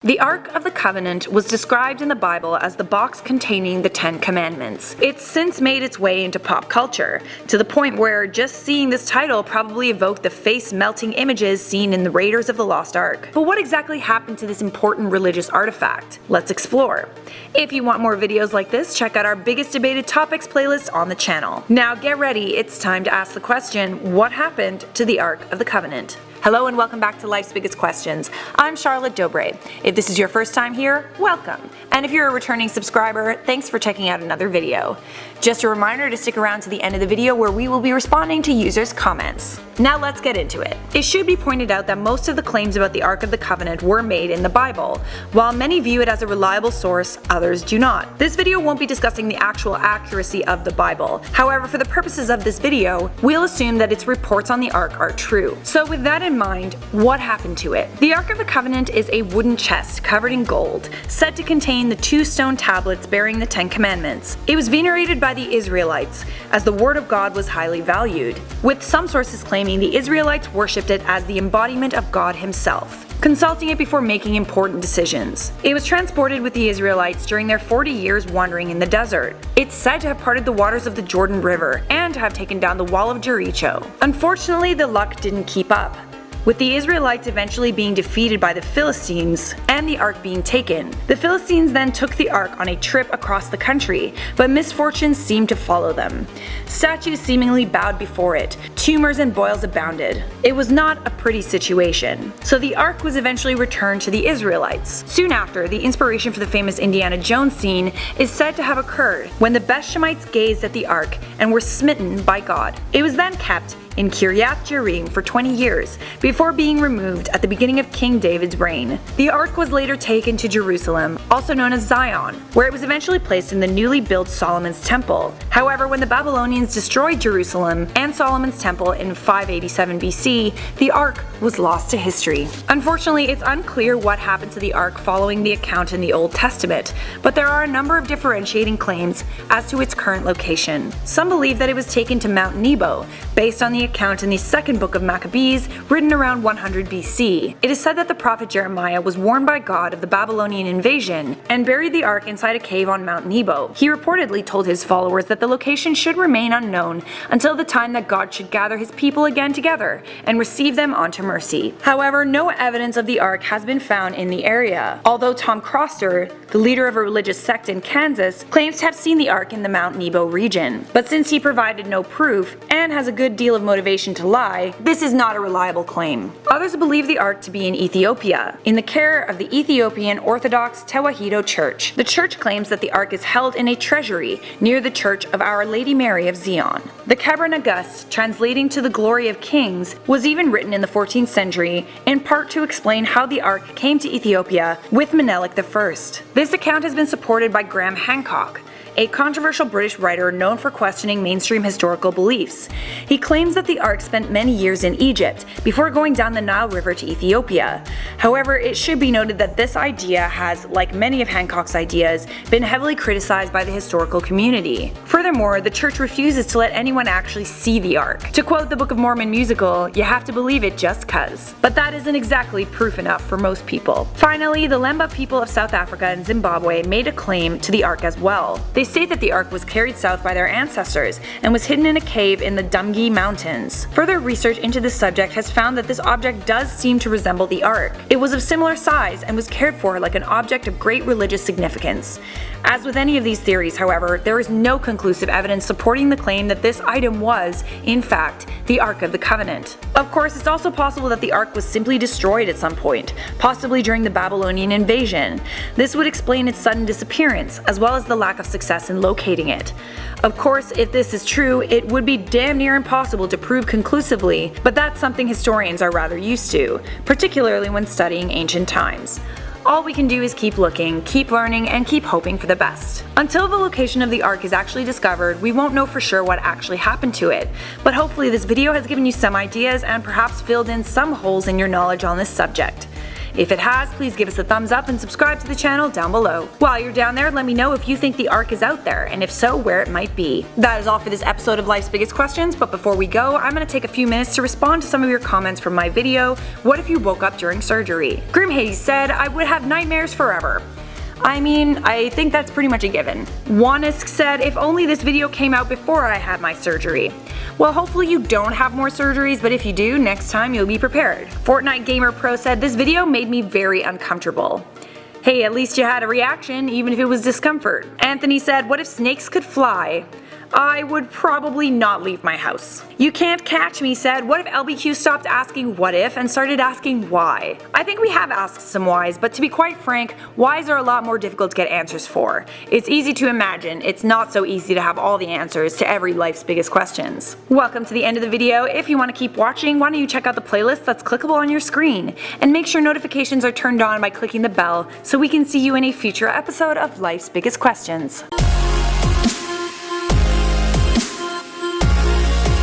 The Ark of the Covenant was described in the Bible as the box containing the 10 Commandments. It's since made its way into pop culture, to the point where just seeing this title probably evoked the face-melting images seen in the Raiders of the Lost Ark. But what exactly happened to this important religious artifact? Let's explore. If you want more videos like this, check out our biggest debated topics playlist on the channel. Now get ready, it's time to ask the question, what happened to the Ark of the Covenant? Hello and welcome back to Life's Biggest Questions. I'm Charlotte Dobre. If this is your first time here, welcome. And if you're a returning subscriber, thanks for checking out another video. Just a reminder to stick around to the end of the video where we will be responding to users' comments. Now let's get into it. It should be pointed out that most of the claims about the Ark of the Covenant were made in the Bible. While many view it as a reliable source, others do not. This video won't be discussing the actual accuracy of the Bible. However, for the purposes of this video, we'll assume that its reports on the Ark are true. So with that in mind, what happened to it? The Ark of the Covenant is a wooden chest covered in gold, said to contain the 2 stone tablets bearing the 10 Commandments. It was venerated by the Israelites, as the Word of God was highly valued, with some sources claiming the Israelites worshipped it as the embodiment of God himself, consulting it before making important decisions. It was transported with the Israelites during their 40 years wandering in the desert. It's said to have parted the waters of the Jordan River and to have taken down the wall of Jericho. Unfortunately, the luck didn't keep up, with the Israelites eventually being defeated by the Philistines and the Ark being taken. The Philistines then took the Ark on a trip across the country, but misfortune seemed to follow them. Statues seemingly bowed before it, tumors and boils abounded. It was not a pretty situation. So the Ark was eventually returned to the Israelites. Soon after, the inspiration for the famous Indiana Jones scene is said to have occurred when the Beth-Shemites gazed at the Ark and were smitten by God. It was then kept in Kiryat Jearim for 20 years, before being removed at the beginning of King David's reign. The Ark was later taken to Jerusalem, also known as Zion, where it was eventually placed in the newly built Solomon's Temple. However, when the Babylonians destroyed Jerusalem and Solomon's Temple in 587 BC, the Ark was lost to history. Unfortunately, it's unclear what happened to the Ark following the account in the Old Testament, but there are a number of differentiating claims as to its current location. Some believe that it was taken to Mount Nebo, based on the account in the second book of Maccabees, written around 100 BC. It is said that the prophet Jeremiah was warned by God of the Babylonian invasion and buried the Ark inside a cave on Mount Nebo. He reportedly told his followers that the location should remain unknown until the time that God should gather his people again together and receive them onto mercy. However, no evidence of the Ark has been found in the area, although Tom Croster, the leader of a religious sect in Kansas, claims to have seen the Ark in the Mount Nebo region. But since he provided no proof and has a good deal of motivation to lie, this is not a reliable claim. Others believe the Ark to be in Ethiopia, in the care of the Ethiopian Orthodox Tewahedo Church. The church claims that the Ark is held in a treasury near the Church of Our Lady Mary of Zion. The Kebra Nagast, translating to the Glory of Kings, was even written in the 14th century, in part to explain how the Ark came to Ethiopia with Menelik I. This account has been supported by Graham Hancock, a controversial British writer known for questioning mainstream historical beliefs. He claims that the Ark spent many years in Egypt before going down the Nile River to Ethiopia. However, it should be noted that this idea has, like many of Hancock's ideas, been heavily criticized by the historical community. Furthermore, the church refuses to let anyone actually see the Ark. To quote the Book of Mormon musical, you have to believe it just cuz. But that isn't exactly proof enough for most people. Finally, the Lemba people of South Africa and Zimbabwe made a claim to the Ark as well. They state that the Ark was carried south by their ancestors and was hidden in a cave in the Dumgi Mountains. Further research into this subject has found that this object does seem to resemble the Ark. It was of similar size and was cared for like an object of great religious significance. As with any of these theories, however, there is no conclusive evidence supporting the claim that this item was, in fact, the Ark of the Covenant. Of course, it's also possible that the Ark was simply destroyed at some point, possibly during the Babylonian invasion. This would explain its sudden disappearance, as well as the lack of success in locating it. Of course, if this is true, it would be damn near impossible to prove conclusively, but that's something historians are rather used to, particularly when studying ancient times. All we can do is keep looking, keep learning, and keep hoping for the best. Until the location of the Ark is actually discovered, we won't know for sure what actually happened to it, but hopefully this video has given you some ideas and perhaps filled in some holes in your knowledge on this subject. If it has, please give us a thumbs up and subscribe to the channel down below. While you're down there, let me know if you think the Ark is out there, and if so, where it might be. That is all for this episode of Life's Biggest Questions, but before we go, I'm going to take a few minutes to respond to some of your comments from my video, What if you woke up during surgery? Grimhaze said, I would have nightmares forever. I mean, I think that's pretty much a given. Wanisk said, if only this video came out before I had my surgery. Well, hopefully you don't have more surgeries, but if you do, next time you'll be prepared. Fortnite Gamer Pro said, this video made me very uncomfortable. Hey, at least you had a reaction, even if it was discomfort. Anthony said, what if snakes could fly? I would probably not leave my house. You Can't Catch Me said, what if LBQ stopped asking what if and started asking why? I think we have asked some whys, but to be quite frank, whys are a lot more difficult to get answers for. It's easy to imagine, it's not so easy to have all the answers to every life's biggest questions. Welcome to the end of the video. If you want to keep watching, why don't you check out the playlist that's clickable on your screen, and make sure notifications are turned on by clicking the bell so we can see you in a future episode of Life's Biggest Questions.